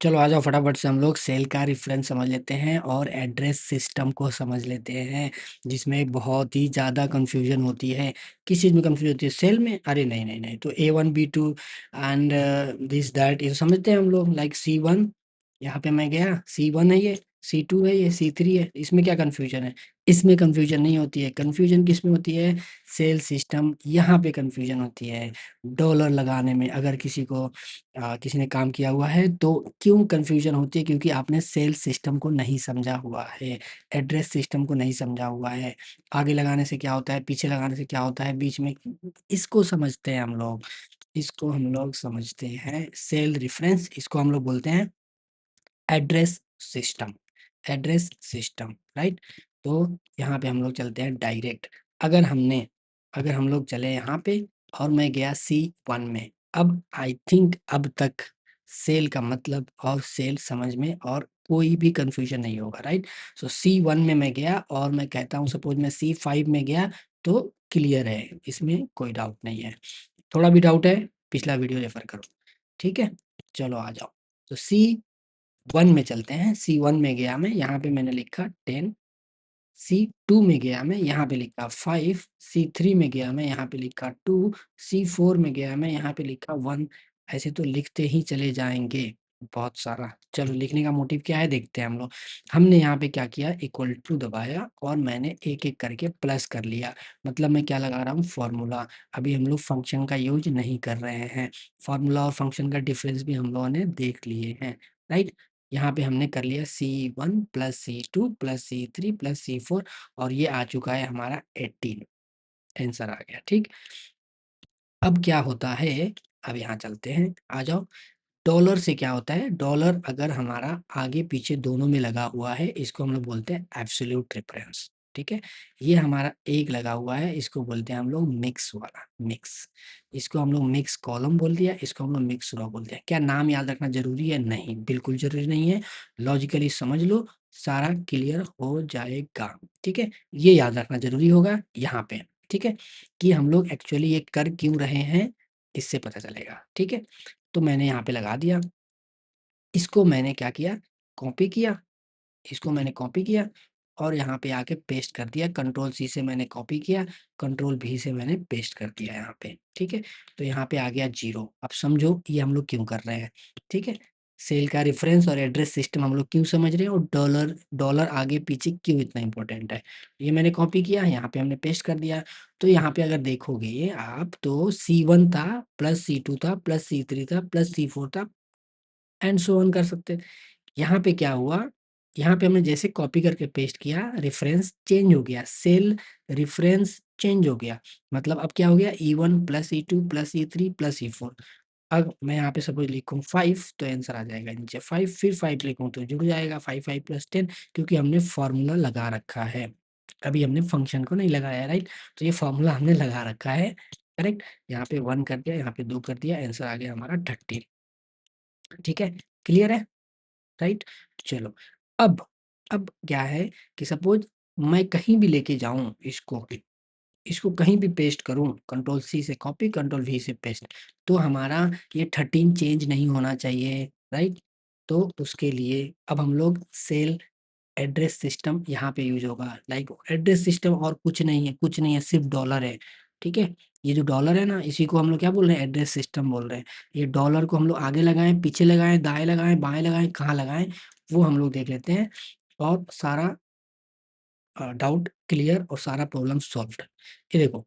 चलो आ जाओ फटाफट से हम लोग सेल का रेफरेंस समझ लेते हैं और एड्रेस सिस्टम को समझ लेते हैं, जिसमें बहुत ही ज़्यादा कंफ्यूजन होती है। किस चीज़ में कंफ्यूजन होती है? सेल में? अरे नहीं नहीं नहीं, तो A1 B2 and this that ये समझते हैं हम लोग। लाइक C1, यहाँ पे मैं गया, C1 है ये, C2 है ये, C3 है। इसमें क्या कंफ्यूजन है? इसमें कंफ्यूजन नहीं होती है। कंफ्यूजन किस में होती है? सेल सिस्टम, यहाँ पे कंफ्यूजन होती है डॉलर लगाने में। अगर किसी ने काम किया हुआ है तो क्यों कन्फ्यूजन होती है? क्योंकि आपने सेल सिस्टम को नहीं समझा हुआ है, एड्रेस सिस्टम को नहीं समझा हुआ है। आगे लगाने से क्या होता है, पीछे लगाने से क्या होता है, बीच में, इसको समझते हैं हम लोग। इसको हम लोग समझते हैं सेल रेफरेंस, इसको हम लोग बोलते हैं address system. Address system, right. तो यहाँ पे हम लोग चलते हैं डायरेक्ट। अगर हमने अगर हम लोग चले यहाँ पे और मैं गया C1 में, अब आई थिंक अब तक सेल का मतलब और सेल समझ में और कोई भी कंफ्यूजन नहीं होगा, राइट। सो C1 में मैं गया और मैं कहता हूँ सपोज मैं C5 में गया, तो क्लियर है, इसमें कोई डाउट नहीं है। थोड़ा भी डाउट है, पिछला वीडियो रेफर करो, ठीक है। चलो आ जाओ, तो C1 में चलते हैं। C1 में गया मैं, यहाँ पे मैंने लिखा 10। C2 में गया मैं, यहाँ पे लिखा 5। C3 में गया मैं, यहाँ पे लिखा 2। C4 में गया मैं, यहाँ पे लिखा 1। ऐसे तो लिखते ही चले जाएंगे बहुत सारा। चलो लिखने का मोटिव क्या है देखते हैं हम लोग। हमने यहाँ पे क्या किया, इक्वल टू दबाया और मैंने एक एक करके प्लस कर लिया। मतलब मैं क्या लगा रहा हूँ, फॉर्मूला। अभी हम लोग फंक्शन का यूज नहीं कर रहे हैं, फॉर्मूला और फंक्शन का डिफरेंस भी हम लोगों ने देख लिए हैं, राइट। यहाँ पे हमने कर लिया C1 plus C2 plus C3 plus C4 और ये आ चुका है हमारा 18। आंसर आ गया, ठीक। अब क्या होता है, अब यहाँ चलते हैं, आ जाओ। डॉलर से क्या होता है, डॉलर अगर हमारा आगे पीछे दोनों में लगा हुआ है, इसको हम लोग बोलते हैं एब्सोल्यूट रेफरेंस, ठीक है। ये हमारा एक लगा हुआ है, इसको बोलते हैं हम लोग मिक्स वाला, मिक्स। इसको हम लोग मिक्स कॉलम बोल दिया, इसको हम लोग मिक्स रो बोलते हैं। क्या नाम याद रखना जरूरी है? नहीं, बिल्कुल जरूरी नहीं है। लॉजिकली समझ लो, सारा क्लियर हो जाएगा, ठीक है। ये याद रखना जरूरी होगा यहाँ पे, ठीक है, कि हम लोग एक्चुअली ये कर क्यों रहे हैं, इससे पता चलेगा, ठीक है। तो मैंने यहाँ पे लगा दिया, इसको मैंने क्या किया, कॉपी किया, इसको मैंने कॉपी किया और यहाँ पे आके पेस्ट कर दिया। कंट्रोल सी से मैंने कॉपी किया, कंट्रोल भी से मैंने पेस्ट कर दिया यहाँ पे, ठीक है। तो यहाँ पे आ गया 0। अब समझो ये हम लोग क्यों कर रहे हैं, ठीक है। सेल का रेफरेंस और एड्रेस सिस्टम हम लोग क्यों समझ रहे हैं, और डॉलर डॉलर आगे पीछे क्यों इतना इंपॉर्टेंट है। ये मैंने कॉपी किया, यहाँ पे हमने पेस्ट कर दिया। तो यहाँ पे अगर देखोगे आप, तो C1 था प्लस C2 था प्लस C3 था प्लस C4 था एंड सो ऑन कर सकते हैं। यहाँ पे क्या हुआ, यहाँ पे हमने जैसे कॉपी करके पेस्ट किया, रेफरेंस चेंज हो गया, सेल रेफरेंस चेंज हो गया। मतलब अब क्या हो गया, E1 plus E2 plus E3 plus E4। अब मैं यहाँ पे सपोज लिखूँ 5, तो आंसर आ जाएगा नीचे 5। फिर 5 लिखूँ तो जुड़ जाएगा 5 5 प्लस 10, क्योंकि हमने फॉर्मूला लगा रखा है। अभी हमने फंक्शन को नहीं लगाया, राइट। तो ये फॉर्मूला हमने लगा रखा है, करेक्ट। यहाँ पे 1 कर दिया, यहाँ पे 2 कर दिया, आंसर आ गया हमारा 30, ठीक है। क्लियर है, राइट। चलो, अब अब क्या है कि सपोज मैं कहीं भी लेके जाऊं इसको, इसको कहीं भी पेस्ट करूं, कंट्रोल सी से कॉपी, कंट्रोल वी से पेस्ट, तो हमारा ये 13 चेंज नहीं होना चाहिए, राइट। तो उसके लिए अब हम लोग सेल एड्रेस सिस्टम यहाँ पे यूज होगा। लाइक एड्रेस सिस्टम और कुछ नहीं है, कुछ नहीं है, सिर्फ डॉलर है, ठीक है। ये जो डॉलर है ना, इसी को हम लोग क्या बोल रहे हैं, एड्रेस सिस्टम बोल रहे हैं। ये डॉलर को हम लोग आगे लगाएं, पीछे लगाएं, दाएं लगाएं, बाएं लगाएं, कहाँ लगाएं, वो हम लोग देख लेते हैं। और सारा डाउट क्लियर और सारा प्रॉब्लम सॉल्व्ड। ये देखो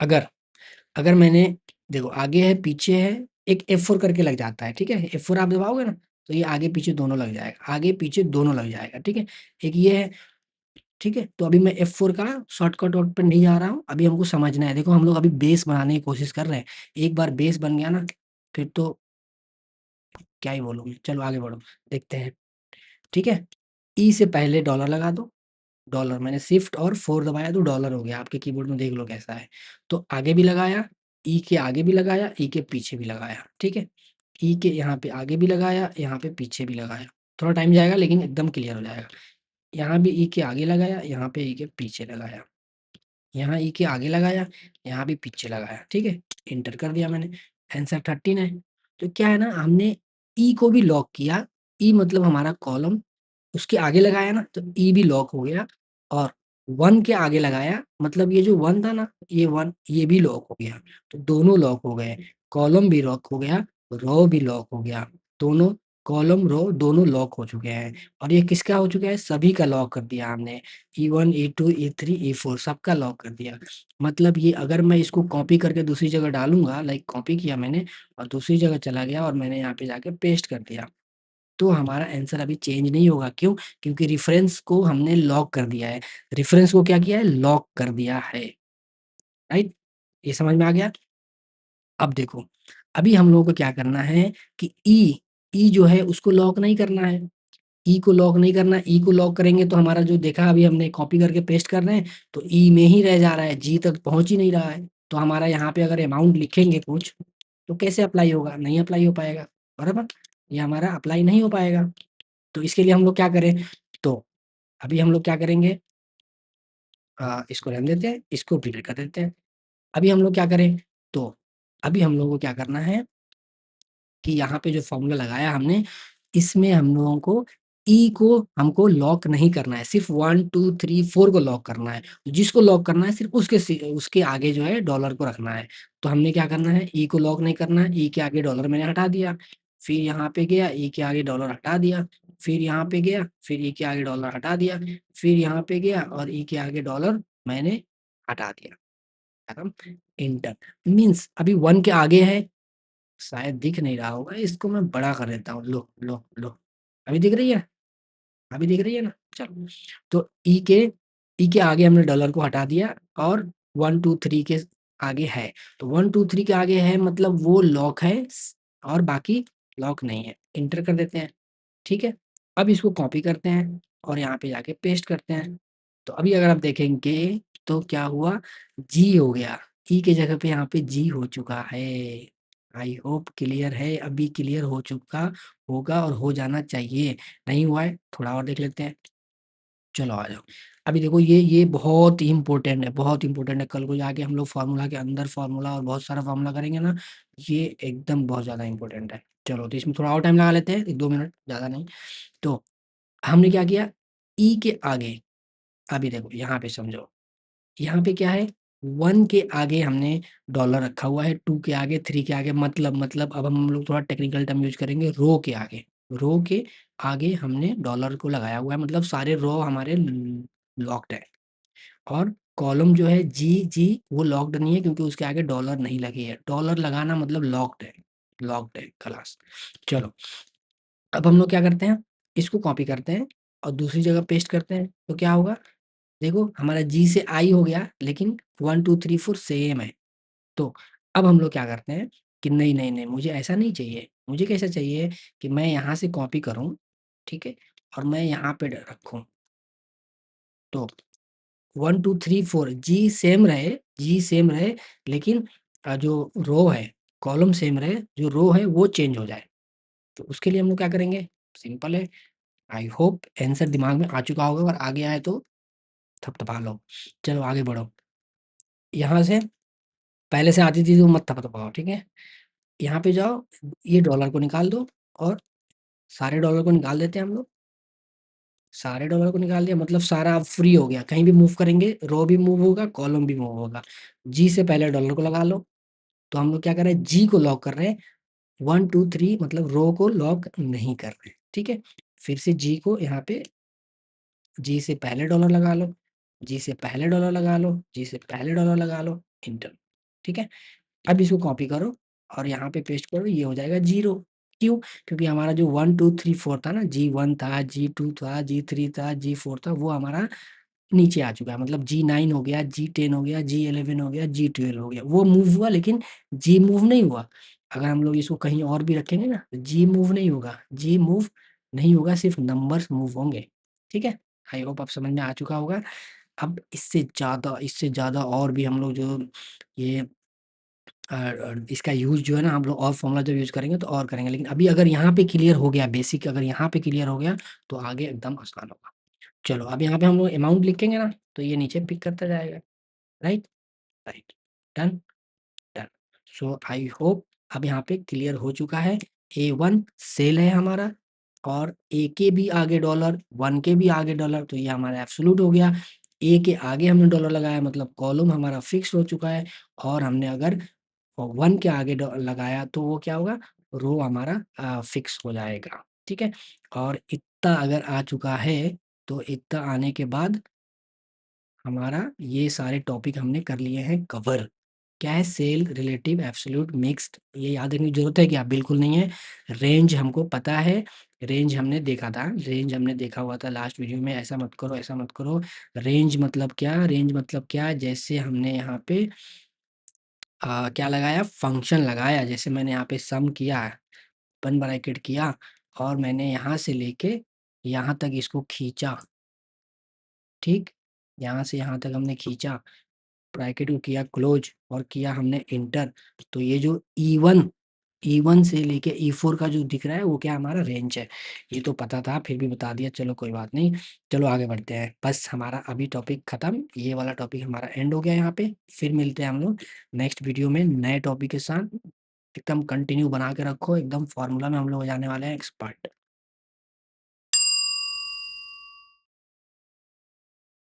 अगर अगर मैंने, देखो आगे है पीछे है, एक F4 करके लग जाता है, ठीक है। F4 आप दबाओगे ना, तो ये आगे पीछे दोनों लग जाएगा, आगे पीछे दोनों लग जाएगा, ठीक है। एक ये है, ठीक है। तो अभी मैं F4 का शॉर्टकट वर्ड पे नहीं जा रहा हूँ, अभी हमको समझना है। देखो हम लोग अभी बेस बनाने की कोशिश कर रहे हैं। एक बार बेस बन गया ना, फिर तो क्या ही बोलूँ मैं। चलो आगे बढ़ो, देखते हैं, ठीक है। ई से पहले डॉलर लगा दो, डॉलर मैंने शिफ्ट और 4 दबाया तो डॉलर हो गया। आपके कीबोर्ड में देख लो कैसा है। तो आगे भी लगाया, ई के आगे भी लगाया, ई के पीछे भी लगाया, ठीक है। ई के यहाँ पे आगे भी लगाया, यहाँ पे पीछे भी लगाया। थोड़ा टाइम जाएगा लेकिन एकदम क्लियर हो जाएगा। यहाँ भी ई के आगे लगाया, यहाँ पे ई के पीछे लगाया, यहाँ ई के आगे लगाया, यहाँ भी पीछे लगाया, ठीक है। इंटर कर दिया मैंने, आंसर 13 है। तो क्या है ना, हमने ई को भी लॉक किया, ई मतलब हमारा कॉलम, उसके आगे लगाया ना तो ई भी लॉक हो गया, और 1 के आगे लगाया मतलब ये जो 1 था ना, ये 1 ये भी लॉक हो गया। तो दोनों लॉक हो गए, कॉलम भी लॉक हो गया, रो भी लॉक हो गया। दोनों कॉलम, रो दोनों लॉक हो चुके हैं, और ये किसका हो चुका है? सभी का लॉक कर दिया हमने। E1, E2, E3, E4 सबका लॉक कर दिया। मतलब ये अगर मैं इसको कॉपी करके दूसरी जगह डालूँगा, लाइक कॉपी किया मैंने और दूसरी जगह चला गया और मैंने यहाँ पे जाके पेस्ट कर दिया, तो हमारा आंसर अभी चेंज नहीं होगा। क्यों? क्योंकि रेफरेंस को हमने लॉक कर दिया है। रेफरेंस को क्या किया है? लॉक कर दिया है, राइट? ये समझ में आ गया? अब देखो, अभी हम लोगों को क्या करना है कि ई जो है उसको लॉक नहीं करना है। ई को लॉक नहीं करना, ई को लॉक करेंगे तो हमारा जो देखा अभी हमने कॉपी करके पेस्ट कर रहे हैं, तो ई में ही रह जा रहा है, जी तक पहुँच ही नहीं रहा है। तो हमारा यहाँ पे अगर अमाउंट लिखेंगे कुछ, तो कैसे अप्लाई होगा? नहीं अप्लाई हो पाएगा, बराबर? ये हमारा अप्लाई नहीं हो पाएगा। तो इसके लिए हम लोग क्या करें? तो अभी हम लोग क्या करेंगे? इसको रहने देते हैं, इसको डिलीट कर देते हैं। अभी हम लोग क्या करें? तो अभी हम लोगों को क्या करना है कि यहाँ पे जो फ़ॉर्मूला लगाया हमने, इसमें हम लोगों को ई को हमको लॉक नहीं करना है, सिर्फ़ 1, 2, 3, 4 को लॉक करना है। जिसको लॉक करना है सिर्फ़ उसके आगे जो है डॉलर को रखना है। तो हमने क्या करना है? ई को लॉक नहीं करना है, ई के आगे डॉलर मैंने हटा दिया। फिर यहाँ पे गया, ई के आगे डॉलर हटा दिया। फिर यहाँ पे गया, फिर ई के आगे डॉलर हटा दिया। फिर यहाँ पे गया और ई के आगे डॉलर मैंने हटा दिया। खत्म, एंटर। मीन्स अभी 1 के आगे है, शायद दिख नहीं रहा होगा, इसको मैं बड़ा कर देता हूँ। लो, लो, लो। अभी दिख रही है? अभी दिख रही है ना? चलो। तो ई के आगे हमने डॉलर को हटा दिया और 1, 2, 3 के आगे है। तो 1, 2, 3 के आगे है मतलब वो लॉक है, और बाकी लॉक नहीं है। एंटर कर देते हैं, ठीक है? अब इसको कॉपी करते हैं और यहाँ पे जाके पेस्ट करते हैं। तो अभी अगर आप देखेंगे तो क्या हुआ? जी हो गया। ई के जगह पे यहाँ पे जी हो चुका है। आई होप क्लियर है, अभी क्लियर हो चुका होगा और हो जाना चाहिए। नहीं हुआ है, थोड़ा और देख लेते हैं। चलो आ जाओ। अभी देखो ये बहुत ही इम्पोर्टेंट है, बहुत इम्पोर्टेंट है। कल को जाके हम लोग फ़ॉर्मूला के अंदर फ़ॉर्मूला और बहुत सारा फ़ॉर्मूला करेंगे ना, ये एकदम बहुत ज़्यादा इम्पोर्टेंट है। चलो तो इसमें थोड़ा और टाइम लगा लेते हैं, 1-2 मिनट, ज़्यादा नहीं। तो हमने क्या किया? ई के आगे, अभी देखो यहाँ पे समझो, यहाँ पे क्या है? 1 के आगे हमने डॉलर रखा हुआ है, 2 के आगे, 3 के आगे, मतलब अब हम लोग थोड़ा टेक्निकल टर्म यूज़ करेंगे, रो के आगे। रो के आगे हमने डॉलर को लगाया हुआ है, मतलब सारे रो हमारे लॉक्ड है। और कॉलम जो है जी वो लॉक्ड नहीं है क्योंकि उसके आगे डॉलर नहीं लगी है। डॉलर लगाना मतलब लॉक्ड है, खलास। चलो, अब हम लोग क्या करते हैं? इसको कॉपी करते हैं और दूसरी जगह पेस्ट करते हैं, तो क्या होगा? देखो हमारा जी से आई हो गया, लेकिन 1, 2, 3, 4 सेम है। तो अब हम लोग क्या करते हैं कि नहीं, नहीं, नहीं, मुझे ऐसा नहीं चाहिए। मुझे कैसा चाहिए कि मैं यहाँ से कॉपी करूँ, ठीक है? और मैं यहाँ पे ड रखूँ। तो 1, 2, 3, 4 जी सेम रहे, लेकिन जो रो है, कॉलम सेम रहे, जो रो है वो चेंज हो जाए। तो उसके लिए हम लोग क्या करेंगे? सिंपल है। आई होप आंसर दिमाग में आ चुका होगा, अगर आ गया है तो थपथपा लो। चलो आगे बढ़ो। यहाँ से पहले से आती थी तो मत थपथपाओ, ठीक है? यहाँ पे जाओ, ये डॉलर को निकाल दो और सारे डॉलर को निकाल देते हैं हम लोग। सारे डॉलर को निकाल दिया मतलब सारा अब फ्री हो गया, कहीं भी मूव करेंगे, रो भी मूव होगा, कॉलम भी मूव होगा। जी से पहले डॉलर को लगा लो। तो हम लोग क्या कर रहे हैं? जी को लॉक कर रहे हैं। 1, 2, 3 मतलब रो को लॉक नहीं कर रहे हैं, ठीक है? फिर से जी को यहाँ पे, जी से पहले डॉलर लगा लो, जी से पहले डॉलर लगा लो, जी से पहले डॉलर लगा लो, एंटर, ठीक है? अब इसको कॉपी करो और यहाँ पे पेस्ट करो, ये हो जाएगा 0। क्यों? क्योंकि हमारा जो 1, 2, 3, 4 था ना, जी1 था, जी2 था, जी3 था, जी4 था, वो हमारा नीचे आ चुका है। मतलब जी9 हो गया, जी10 हो गया, जी11 हो गया, जी12 हो गया। वो मूव हुआ लेकिन जी मूव नहीं हुआ। अगर हम लोग इसको कहीं और भी रखेंगे ना, तो जी मूव नहीं होगा, जी मूव नहीं होगा, सिर्फ़ नंबर्स मूव होंगे, ठीक है? आई होप अब समझ में आ चुका होगा। अब इससे ज़्यादा और भी हम लोग जो ये इसका यूज़ जो है ना, हम लोग और फ़ॉर्मूला जब यूज़ करेंगे तो और करेंगे। लेकिन अभी अगर यहाँ पे क्लियर हो गया बेसिक, अगर यहाँ पे क्लियर हो गया, तो आगे एकदम आसान होगा। चलो अब यहाँ पे हम लोग अमाउंट लिखेंगे ना, तो ये नीचे पिक करता जाएगा, right? Right. Done, done. So I hope अब यहाँ पे क्लियर हो चुका है। A1 सेल है हमारा और A के भी आगे डॉलर, 1 के भी आगे डॉलर, तो ये हमारा एब्सोल्यूट हो गया। A के आगे हमने डॉलर लगाया मतलब कॉलम हमारा फिक्स हो चुका है और हमने अगर 1 के आगे लगाया तो वो क्या होगा, रो हमारा फिक्स हो जाएगा, ठीक है। और इतना अगर आ चुका है तो इतना आने के बाद हमारा ये सारे टॉपिक हमने कर लिए हैं कवर। क्या है, सेल, रिलेटिव, एब्सोल्यूट, मिक्स्ड, ये याद रखने की जरूरत है क्या? बिल्कुल नहीं है। रेंज हमको पता है, रेंज हमने देखा था, रेंज हमने देखा हुआ था लास्ट वीडियो में, ऐसा मत करो ऐसा मत करो। रेंज मतलब क्या, रेंज मतलब क्या, जैसे हमने यहाँ पे क्या लगाया, फंक्शन लगाया, जैसे मैंने यहाँ पे सम किया, ओपन ब्रैकेट किया और मैंने यहाँ से लेके यहाँ तक इसको खींचा, ठीक, यहाँ से यहाँ तक हमने खींचा, ब्रैकेट को किया क्लोज और किया हमने इंटर, तो ये जो E1 से लेके E4 का जो दिख रहा है वो क्या हमारा रेंज है। ये तो पता था फिर भी बता दिया, चलो कोई बात नहीं। चलो आगे बढ़ते हैं, बस हमारा अभी टॉपिक खत्म, ये वाला टॉपिक हमारा एंड हो गया यहाँ पे। फिर मिलते हैं हम लोग नेक्स्ट वीडियो में नए टॉपिक के साथ। एकदम कंटिन्यू बना के रखो, एकदम फॉर्मूला में हम लोग हो जाने वाले हैं एक्सपर्ट।